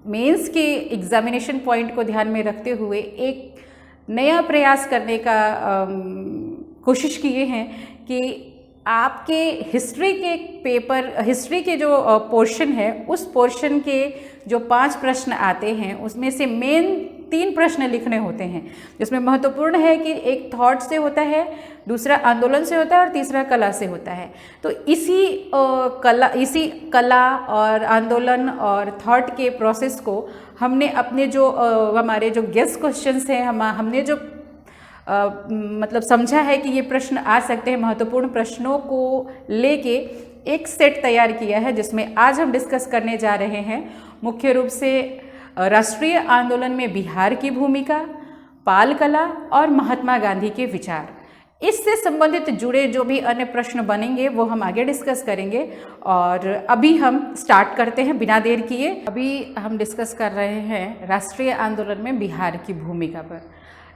Mains के examination point को ध्यान में रखते हुए एक नया प्रयास करने का कोशिश किए हैं कि आपके हिस्ट्री के पेपर, हिस्ट्री के जो पोर्शन है, उस पोर्शन के जो 5 प्रश्न आते हैं उसमें से मेन 3 प्रश्न लिखने होते हैं, जिसमें महत्वपूर्ण है कि एक थॉट से होता है, दूसरा आंदोलन से होता है और तीसरा कला से होता है। तो इसी कला और आंदोलन और थॉट के प्रोसेस को हमने अपने जो हमारे जो गेस्ट क्वेश्चंस हैं, हमने जो मतलब समझा है कि ये प्रश्न आ सकते हैं, महत्वपूर्ण प्रश्नों को लेके एक सेट तैयार किया है, जिसमें आज हम डिस्कस करने जा रहे हैं मुख्य रूप से राष्ट्रीय आंदोलन में बिहार की भूमिका, पाल कला और महात्मा गांधी के विचार। इससे संबंधित जुड़े जो भी अन्य प्रश्न बनेंगे वो हम आगे डिस्कस करेंगे। और अभी हम स्टार्ट करते हैं बिना देर किए। अभी हम डिस्कस कर रहे हैं राष्ट्रीय आंदोलन में बिहार की भूमिका पर।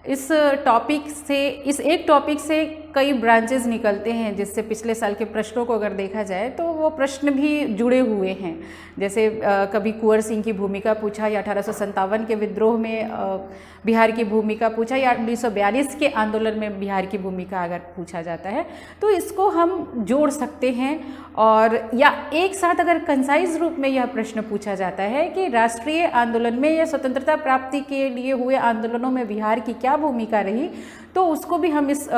इस एक टॉपिक से कई ब्रांचेस निकलते हैं, जिससे पिछले साल के प्रश्नों को अगर देखा जाए तो वो प्रश्न भी जुड़े हुए हैं। जैसे कभी कुंवर सिंह की भूमिका पूछा, या 1857 के विद्रोह में बिहार की भूमिका पूछा, या 1942 के आंदोलन में बिहार की भूमिका अगर पूछा जाता है तो इसको हम जोड़ सकते हैं। और या एक साथ अगर कंसाइज रूप में यह प्रश्न पूछा जाता है कि राष्ट्रीय आंदोलन में या स्वतंत्रता प्राप्ति के लिए हुए आंदोलनों में बिहार की क्या भूमिका रही, तो उसको भी हम इस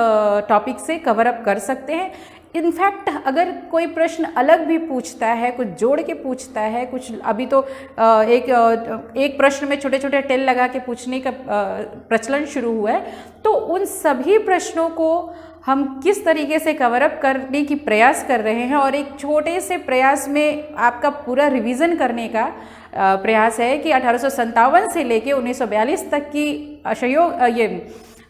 टॉपिक से कवर अप कर सकते हैं। इनफैक्ट अगर कोई प्रश्न अलग भी पूछता है, कुछ जोड़ के पूछता है, कुछ अभी तो एक प्रश्न में छोटे छोटे टेल लगा के पूछने का प्रचलन शुरू हुआ है, तो उन सभी प्रश्नों को हम किस तरीके से कवर अप करने की प्रयास कर रहे हैं, और एक छोटे से प्रयास में आपका पूरा रिवीजन करने का प्रयास है कि 1857 से लेके 1942 तक की ये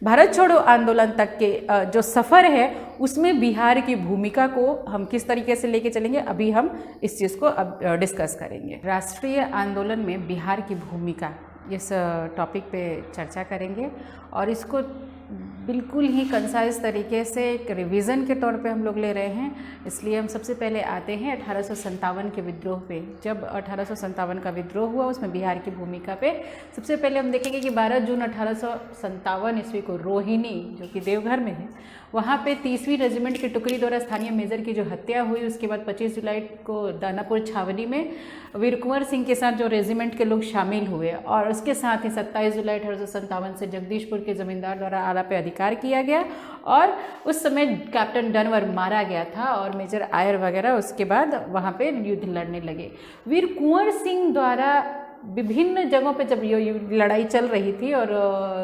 भारत छोड़ो आंदोलन तक के जो सफ़र है उसमें बिहार की भूमिका को हम किस तरीके से लेके चलेंगे, अभी हम इस चीज़ को अब डिस्कस करेंगे। राष्ट्रीय आंदोलन में बिहार की भूमिका, इस टॉपिक पे चर्चा करेंगे और इसको बिल्कुल ही कंसाइज तरीके से एक रिवीजन के तौर पे हम लोग ले रहे हैं। इसलिए हम सबसे पहले आते हैं 1857 के विद्रोह पे। जब 1857 का विद्रोह हुआ उसमें बिहार की भूमिका पे सबसे पहले हम देखेंगे कि 12 जून 1857 ईस्वी को रोहिणी, जो कि देवघर में है, वहाँ पे 30वीं रेजिमेंट की टुकड़ी द्वारा स्थानीय मेजर की जो हत्या हुई, उसके बाद 25 जुलाई को दानापुर छावनी में वीर कुंवर सिंह के साथ जो रेजिमेंट के लोग शामिल हुए, और उसके साथ ही 27 जुलाई 1857 से जगदीशपुर के जमींदार द्वारा आला पे अधिकार किया गया, और उस समय कैप्टन डनवर मारा गया था और मेजर आयर वगैरह उसके बाद वहाँ पे युद्ध लड़ने लगे। वीर कुंवर सिंह द्वारा विभिन्न जगहों पे जब ये लड़ाई चल रही थी और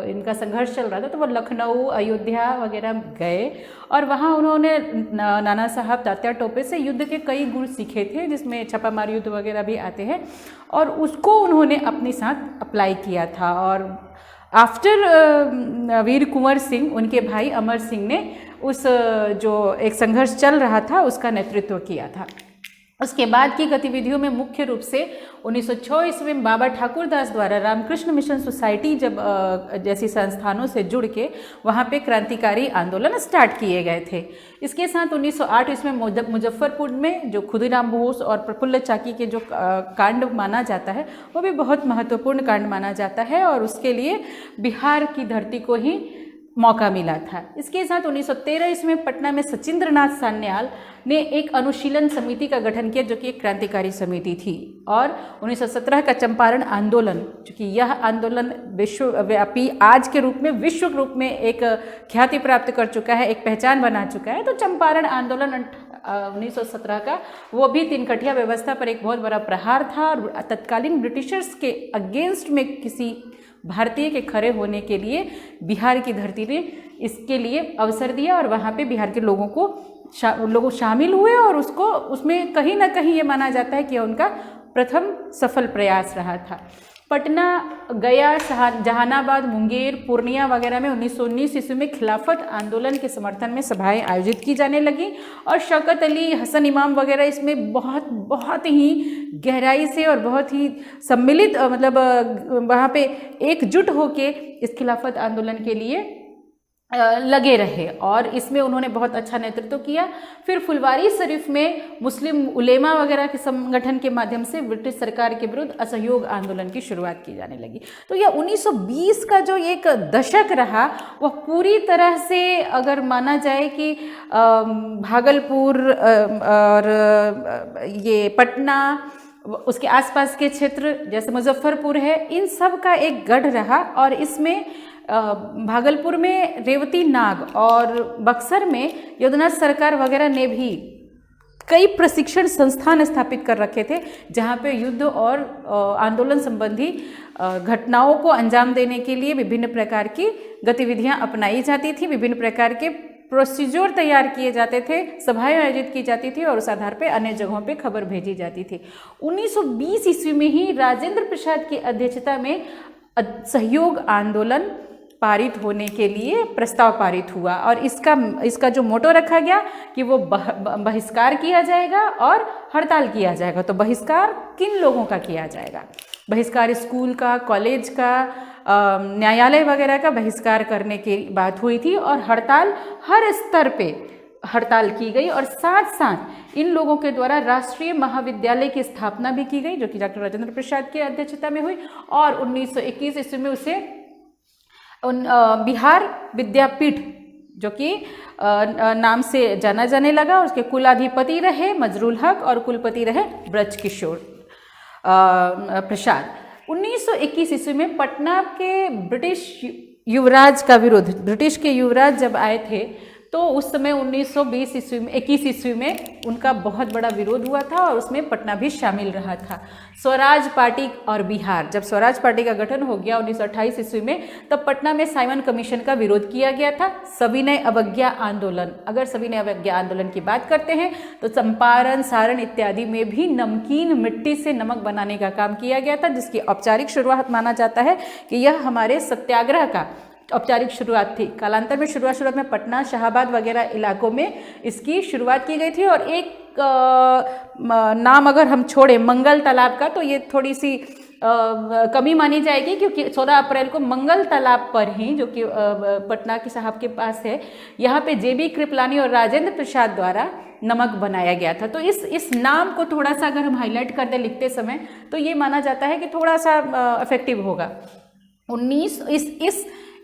इनका संघर्ष चल रहा था, तो वो लखनऊ, अयोध्या वगैरह गए और वहाँ उन्होंने नाना साहब तात्या टोपे से युद्ध के कई गुण सीखे थे, जिसमें छापामार युद्ध वगैरह भी आते हैं, और उसको उन्होंने अपने साथ अप्लाई किया था। और आफ्टर वीर कुंवर सिंह, उनके भाई अमर सिंह ने उस जो एक संघर्ष चल रहा था उसका नेतृत्व किया था। उसके बाद की गतिविधियों में मुख्य रूप से 1906 ईस्वी में बाबा ठाकुर दास द्वारा रामकृष्ण मिशन सोसाइटी जब जैसी संस्थानों से जुड़ के वहाँ पे क्रांतिकारी आंदोलन स्टार्ट किए गए थे। इसके साथ 1908 ईस्वी में मुजफ्फरपुर में जो खुदीराम बोस और प्रफुल्ल चाकी के जो कांड माना जाता है वो भी बहुत महत्वपूर्ण कांड माना जाता है, और उसके लिए बिहार की धरती को ही मौका मिला था। इसके साथ 1913 इसमें पटना में सचिंद्र नाथ सान्याल ने एक अनुशीलन समिति का गठन किया, जो कि एक क्रांतिकारी समिति थी। और 1917 का चंपारण आंदोलन, चूँकि यह आंदोलन विश्वव्यापी आज के रूप में विश्व रूप में एक ख्याति प्राप्त कर चुका है, एक पहचान बना चुका है, तो चंपारण आंदोलन 1917 का वो भी तीनकठिया व्यवस्था पर एक बहुत बड़ा प्रहार था, और तत्कालीन ब्रिटिशर्स के अगेंस्ट में किसी भारतीय के खड़े होने के लिए बिहार की धरती ने इसके लिए अवसर दिया, और वहाँ पे बिहार के लोगों को शामिल हुए, और उसमें कहीं ना कहीं ये माना जाता है कि उनका प्रथम सफल प्रयास रहा था। पटना, गया, जहानाबाद, मुंगेर, पूर्णिया वगैरह में 1919 ईस्वी में खिलाफत आंदोलन के समर्थन में सभाएं आयोजित की जाने लगी, और शौकत अली, हसन इमाम वगैरह इसमें बहुत ही गहराई से और बहुत ही सम्मिलित मतलब वहाँ पे एकजुट होके इस खिलाफत आंदोलन के लिए लगे रहे और इसमें उन्होंने बहुत अच्छा नेतृत्व किया। फिर फुलवारी शरीफ में मुस्लिम उलेमा वगैरह के संगठन के माध्यम से ब्रिटिश सरकार के विरुद्ध असहयोग आंदोलन की शुरुआत की जाने लगी। तो यह 1920 का जो एक दशक रहा वह पूरी तरह से अगर माना जाए कि भागलपुर और ये पटना, उसके आसपास के क्षेत्र जैसे मुजफ्फरपुर है, इन सब का एक गढ़ रहा। और इसमें भागलपुर में रेवती नाग और बक्सर में योधनाथ सरकार वगैरह ने भी कई प्रशिक्षण संस्थान स्थापित कर रखे थे, जहाँ पे युद्ध और आंदोलन संबंधी घटनाओं को अंजाम देने के लिए विभिन्न प्रकार की गतिविधियाँ अपनाई जाती थी, विभिन्न प्रकार के प्रोसीजर तैयार किए जाते थे, सभाएं आयोजित की जाती थी और उस आधार पे अन्य जगहों पे खबर भेजी जाती थी। 1920 ईस्वी में ही राजेंद्र प्रसाद की अध्यक्षता में सहयोग आंदोलन पारित होने के लिए प्रस्ताव पारित हुआ और इसका जो मोटो रखा गया कि वो बहिष्कार किया जाएगा और हड़ताल किया जाएगा। तो बहिष्कार किन लोगों का किया जाएगा? बहिष्कार स्कूल का, कॉलेज का, न्यायालय वगैरह का बहिष्कार करने की बात हुई थी और हड़ताल हर स्तर पे हड़ताल की गई और साथ साथ इन लोगों के द्वारा राष्ट्रीय महाविद्यालय की स्थापना भी की गई, जो कि डॉक्टर राजेंद्र प्रसाद की अध्यक्षता में हुई और 1921 ईस्वी में उसे बिहार विद्यापीठ, जो कि नाम से जाना जाने लगा। उसके कुलाधिपति रहे मजरूल हक और कुलपति रहे ब्रजकिशोर प्रसाद। 1921 ईस्वी में पटना के ब्रिटिश युवराज का विरोध, ब्रिटिश के युवराज जब आए थे तो उस समय 1920 ईस्वी में 21 ईस्वी में उनका बहुत बड़ा विरोध हुआ था और उसमें पटना भी शामिल रहा था। स्वराज पार्टी और बिहार, जब स्वराज पार्टी का गठन हो गया 1928 ईस्वी में, तब पटना में साइमन कमीशन का विरोध किया गया था। सविनय अवज्ञा आंदोलन, अगर सविनय अवज्ञा आंदोलन की बात करते हैं तो चंपारण, सारण इत्यादि में भी नमकीन मिट्टी से नमक बनाने का काम किया गया था, जिसकी औपचारिक शुरुआत माना जाता है कि यह हमारे सत्याग्रह का औपचारिक शुरुआत थी। कालांतर में शुरुआत में पटना, शाहाबाद वगैरह इलाकों में इसकी शुरुआत की गई थी। और एक नाम अगर हम छोड़ें मंगल तालाब का, तो ये थोड़ी सी कमी मानी जाएगी, क्योंकि 16 अप्रैल को मंगल तालाब पर ही, जो कि पटना के साहब के पास है, यहाँ पे जेबी कृपलानी और राजेंद्र प्रसाद द्वारा नमक बनाया गया था। तो इस नाम को थोड़ा सा अगर हम हाईलाइट कर दें लिखते समय, तो ये माना जाता है कि थोड़ा सा इफेक्टिव होगा।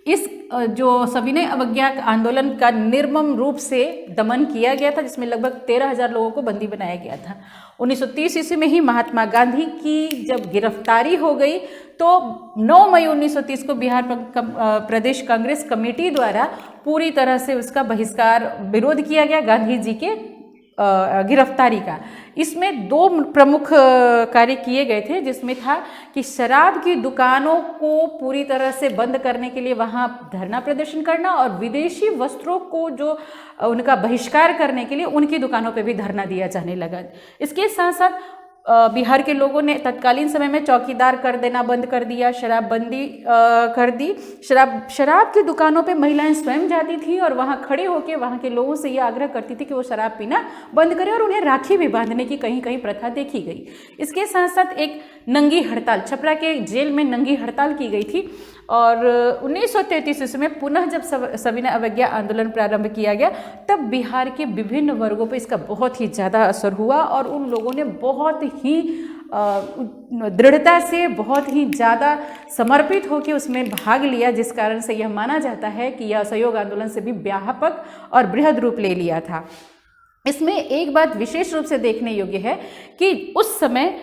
इस जो सविनय अवज्ञा आंदोलन का निर्मम रूप से दमन किया गया था, जिसमें लगभग 13,000 लोगों को बंदी बनाया गया था। 1930 ईस्वी में ही महात्मा गांधी की जब गिरफ्तारी हो गई तो 9 मई 1930 को बिहार प्रदेश कांग्रेस कमेटी द्वारा पूरी तरह से उसका बहिष्कार, विरोध किया गया गांधी जी के गिरफ्तारी का। इसमें 2 प्रमुख कार्य किए गए थे, जिसमें था कि शराब की दुकानों को पूरी तरह से बंद करने के लिए वहां धरना प्रदर्शन करना और विदेशी वस्त्रों को जो उनका बहिष्कार करने के लिए उनकी दुकानों पे भी धरना दिया जाने लगा। इसके साथ साथ बिहार के लोगों ने तत्कालीन समय में चौकीदार कर देना बंद कर दिया, शराबबंदी कर दी। शराब की दुकानों पे महिलाएं स्वयं जाती थी और वहां खड़े होकर वहां के लोगों से ये आग्रह करती थी कि वो शराब पीना बंद करें, और उन्हें राखी भी बांधने की कहीं कहीं प्रथा देखी गई। इसके साथ साथ एक नंगी हड़ताल, छपरा के जेल में नंगी हड़ताल की गई थी। और 1933 ईस्वी में पुनः जब सविनय अवज्ञा आंदोलन प्रारंभ किया गया, तब बिहार के विभिन्न वर्गों पर इसका बहुत ही ज़्यादा असर हुआ और उन लोगों ने बहुत ही दृढ़ता से, बहुत ही ज़्यादा समर्पित होकर उसमें भाग लिया, जिस कारण से यह माना जाता है कि यह असहयोग आंदोलन से भी व्यापक और बृहद रूप ले लिया था। इसमें एक बात विशेष रूप से देखने योग्य है कि उस समय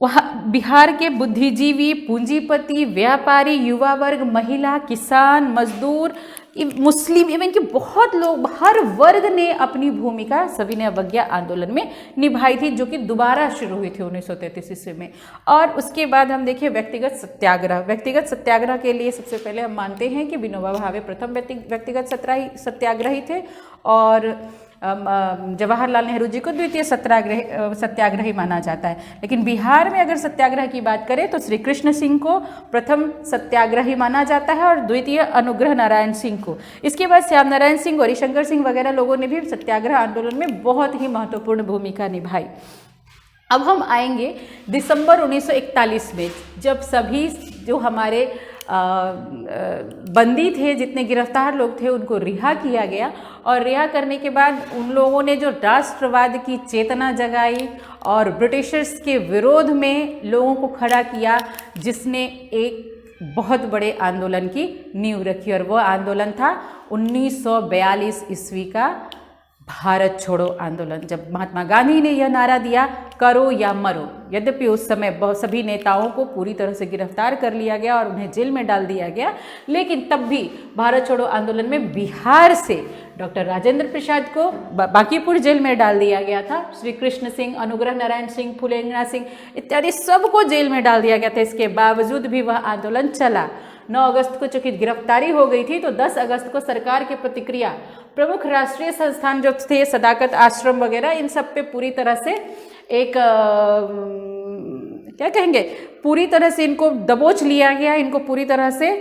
वहाँ बिहार के बुद्धिजीवी, पूंजीपति, व्यापारी, युवा वर्ग, महिला, किसान, मजदूर, मुस्लिम, इवन कि बहुत लोग, हर वर्ग ने अपनी भूमिका सविनय अवज्ञा आंदोलन में निभाई थी, जो कि दोबारा शुरू हुई थी 1933 ईस्वी में। और उसके बाद हम देखिए व्यक्तिगत सत्याग्रह। व्यक्तिगत सत्याग्रह के लिए सबसे पहले हम मानते हैं कि विनोबा भावे प्रथम व्यक्तिगत सत्याग्रही थे और जवाहरलाल नेहरू जी को द्वितीय सत्याग्रही माना जाता है। लेकिन बिहार में अगर सत्याग्रह की बात करें तो श्री कृष्ण सिंह को प्रथम सत्याग्रही माना जाता है और द्वितीय अनुग्रह नारायण सिंह को। इसके बाद श्याम नारायण सिंह, हरिशंकर सिंह वगैरह लोगों ने भी सत्याग्रह आंदोलन में बहुत ही महत्वपूर्ण भूमिका निभाई। अब हम आएंगे दिसंबर 1941 में, जब सभी जो हमारे बंदी थे, जितने गिरफ्तार लोग थे, उनको रिहा किया गया। और रिहा करने के बाद उन लोगों ने जो राष्ट्रवाद की चेतना जगाई और ब्रिटिशर्स के विरोध में लोगों को खड़ा किया, जिसने एक बहुत बड़े आंदोलन की नींव रखी। और वो आंदोलन था 1942 ईस्वी का भारत छोड़ो आंदोलन, जब महात्मा गांधी ने यह नारा दिया, करो या मरो। यद्यपि उस समय सभी नेताओं को पूरी तरह से गिरफ्तार कर लिया गया और उन्हें जेल में डाल दिया गया, लेकिन तब भी भारत छोड़ो आंदोलन में बिहार से डॉक्टर राजेंद्र प्रसाद को बांकीपुर जेल में डाल दिया गया था। श्री कृष्ण सिंह, अनुग्रह नारायण सिंह, फुलेंद्र सिंह इत्यादि सबको जेल में डाल दिया गया था। इसके बावजूद भी वह आंदोलन चला। 9 अगस्त को चूंकि गिरफ्तारी हो गई थी, तो 10 अगस्त को सरकार की प्रतिक्रिया, प्रमुख राष्ट्रीय संस्थान जो थे, सदाकत आश्रम वगैरह, इन सब पे पूरी तरह से एक क्या कहेंगे, पूरी तरह से इनको दबोच लिया गया, इनको पूरी तरह से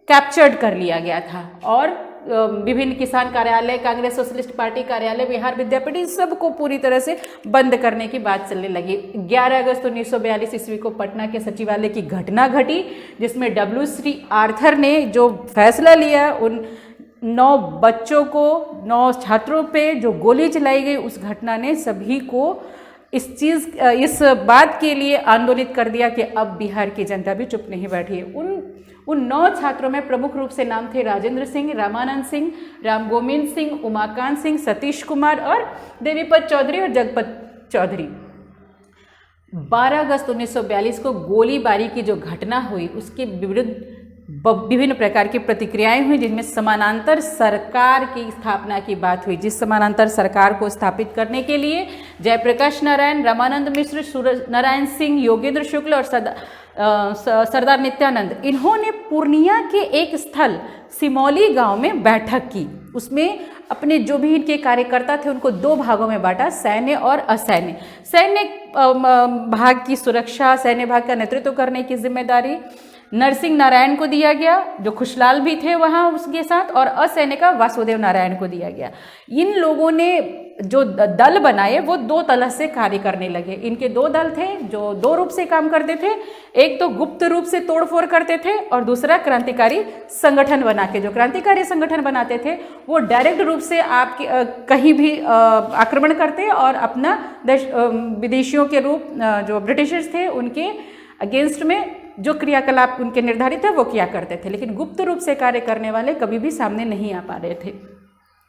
कैप्चर्ड कर लिया गया था। और विभिन्न किसान कार्यालय, कांग्रेस सोशलिस्ट पार्टी कार्यालय, बिहार विद्यापीठ, इन सबको पूरी तरह से बंद करने की बात चलने लगी। 11 अगस्त 1942 ईस्वी को पटना के सचिवालय की घटना घटी, जिसमें W.C. आर्थर ने जो फैसला लिया, उन 9 बच्चों को, 9 छात्रों पे जो गोली चलाई गई, उस घटना ने सभी को इस बात के लिए आंदोलित कर दिया कि अब बिहार की जनता भी चुप नहीं बैठी है। उन 9 छात्रों में प्रमुख रूप से नाम थे राजेंद्र सिंह, रामानंद सिंह, राम गोविंद सिंह, उमाकांत सिंह, सतीश कुमार और देवीपत चौधरी और जगपत चौधरी। 12 अगस्त 1942 को गोलीबारी की जो घटना हुई, उसके विरुद्ध विभिन्न प्रकार की प्रतिक्रियाएं हुई, जिनमें समानांतर सरकार की स्थापना की बात हुई। जिस समानांतर सरकार को स्थापित करने के लिए जयप्रकाश नारायण, रामानंद मिश्र, सूरज नारायण सिंह, योगेंद्र शुक्ल और सरदार नित्यानंद, इन्होंने पूर्णिया के एक स्थल सिमौली गांव में बैठक की। उसमें अपने जो भी इनके कार्यकर्ता थे, उनको 2 भागों में बांटा, सैन्य और असैन्य। सैन्य भाग की सुरक्षा, सैन्य भाग का नेतृत्व करने की जिम्मेदारी नरसिंह नारायण को दिया गया, जो खुशलाल भी थे वहाँ उसके साथ, और असैन्य का वासुदेव नारायण को दिया गया। इन लोगों ने जो दल बनाए, वो 2 तरह से कार्य करने लगे। इनके 2 दल थे जो 2 रूप से काम करते थे। एक तो गुप्त रूप से तोड़फोड़ करते थे, और दूसरा क्रांतिकारी संगठन बना के, जो क्रांतिकारी संगठन बनाते थे, वो डायरेक्ट रूप से आपके कहीं भी आक्रमण करते और अपना विदेशियों के रूप, जो ब्रिटिशर्स थे, उनके अगेंस्ट में जो क्रियाकलाप उनके निर्धारित है वो किया करते थे। लेकिन गुप्त रूप से कार्य करने वाले कभी भी सामने नहीं आ पा रहे थे।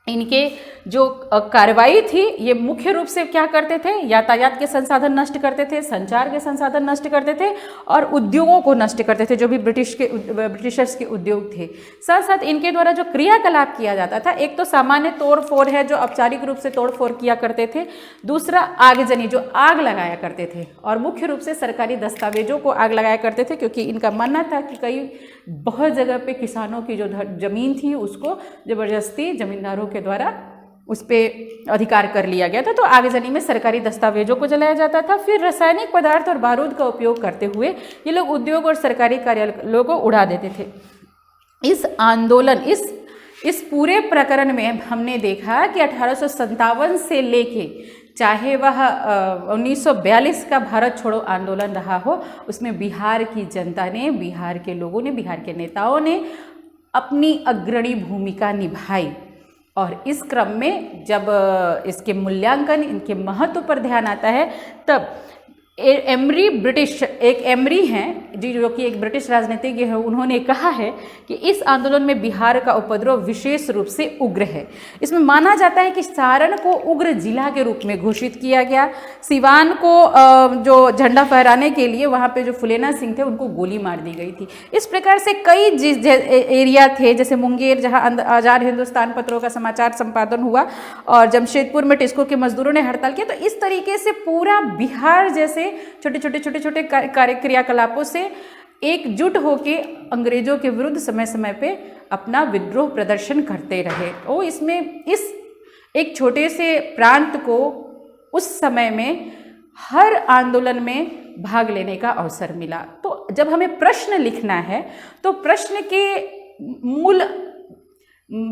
इनके जो कार्रवाई थी, ये मुख्य रूप से क्या करते थे, यातायात के संसाधन नष्ट करते थे, संचार के संसाधन नष्ट करते थे और उद्योगों को नष्ट करते थे, जो भी ब्रिटिशर्स के उद्योग थे। साथ साथ इनके द्वारा जो क्रियाकलाप किया जाता था, एक तो सामान्य तोड़ फोड़ है, जो औपचारिक रूप से तोड़ फोड़ किया करते थे। दूसरा आगजनी, जो आग लगाया करते थे, और मुख्य रूप से सरकारी दस्तावेजों को आग लगाया करते थे, क्योंकि इनका मानना था कि बहुत जगह पे किसानों की जो जमीन थी, उसको जबरदस्ती जमींदारों के द्वारा उस पर अधिकार कर लिया गया था। तो आगजनी में सरकारी दस्तावेजों को जलाया जाता था। फिर रासायनिक पदार्थ और बारूद का उपयोग करते हुए ये लोग उद्योग और सरकारी कार्यालयों को उड़ा देते थे। इस आंदोलन, इस पूरे प्रकरण में हमने देखा कि 1857 से लेके, चाहे वह 1942 का भारत छोड़ो आंदोलन रहा हो, उसमें बिहार की जनता ने, बिहार के लोगों ने, बिहार के नेताओं ने अपनी अग्रणी भूमिका निभाई। और इस क्रम में जब इसके मूल्यांकन, इनके महत्व पर ध्यान आता है, तब एक एमरी हैं जो कि एक ब्रिटिश राजनीतिज्ञ है, उन्होंने कहा है कि इस आंदोलन में बिहार का उपद्रव विशेष रूप से उग्र है। इसमें माना जाता है कि सारण को उग्र जिला के रूप में घोषित किया गया। सिवान को जो झंडा फहराने के लिए वहाँ पे जो फुलेना सिंह थे, उनको गोली मार दी गई थी। इस प्रकार से कई एरिया थे, जैसे मुंगेर, जहाँ आज़ाद हिंदुस्तान पत्रों का समाचार संपादन हुआ, और जमशेदपुर में टिस्को के मजदूरों ने हड़ताल किया। तो इस तरीके से पूरा बिहार जैसे छोटे छोटे कार्य क्रियाकलापों से एकजुट होके अंग्रेजों के विरुद्ध समय समय पे अपना विद्रोह प्रदर्शन करते रहे। और इसमें इस एक छोटे से प्रांत को उस समय में हर आंदोलन में भाग लेने का अवसर मिला। तो जब हमें प्रश्न लिखना है, तो प्रश्न के मूल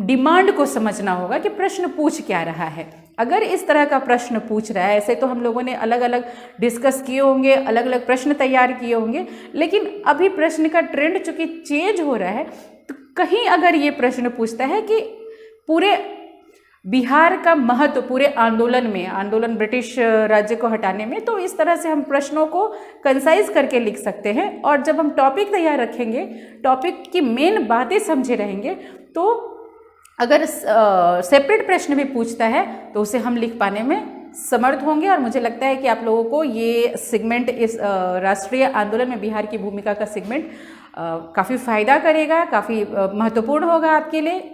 डिमांड को समझना होगा कि प्रश्न पूछ क्या रहा है। अगर इस तरह का प्रश्न पूछ रहा है, ऐसे तो हम लोगों ने अलग अलग डिस्कस किए होंगे, अलग अलग प्रश्न तैयार किए होंगे, लेकिन अभी प्रश्न का ट्रेंड चूंकि चेंज हो रहा है, तो कहीं अगर ये प्रश्न पूछता है कि पूरे बिहार का महत्व पूरे आंदोलन में, आंदोलन ब्रिटिश राज्य को हटाने में, तो इस तरह से हम प्रश्नों को कंसाइज करके लिख सकते हैं। और जब हम टॉपिक तैयार रखेंगे, टॉपिक की मेन बातें समझे रहेंगे, तो अगर सेपरेट प्रश्न भी पूछता है तो उसे हम लिख पाने में समर्थ होंगे। और मुझे लगता है कि आप लोगों को ये सेगमेंट, इस राष्ट्रीय आंदोलन में बिहार की भूमिका का सेगमेंट काफ़ी फायदा करेगा, काफ़ी महत्वपूर्ण होगा आपके लिए।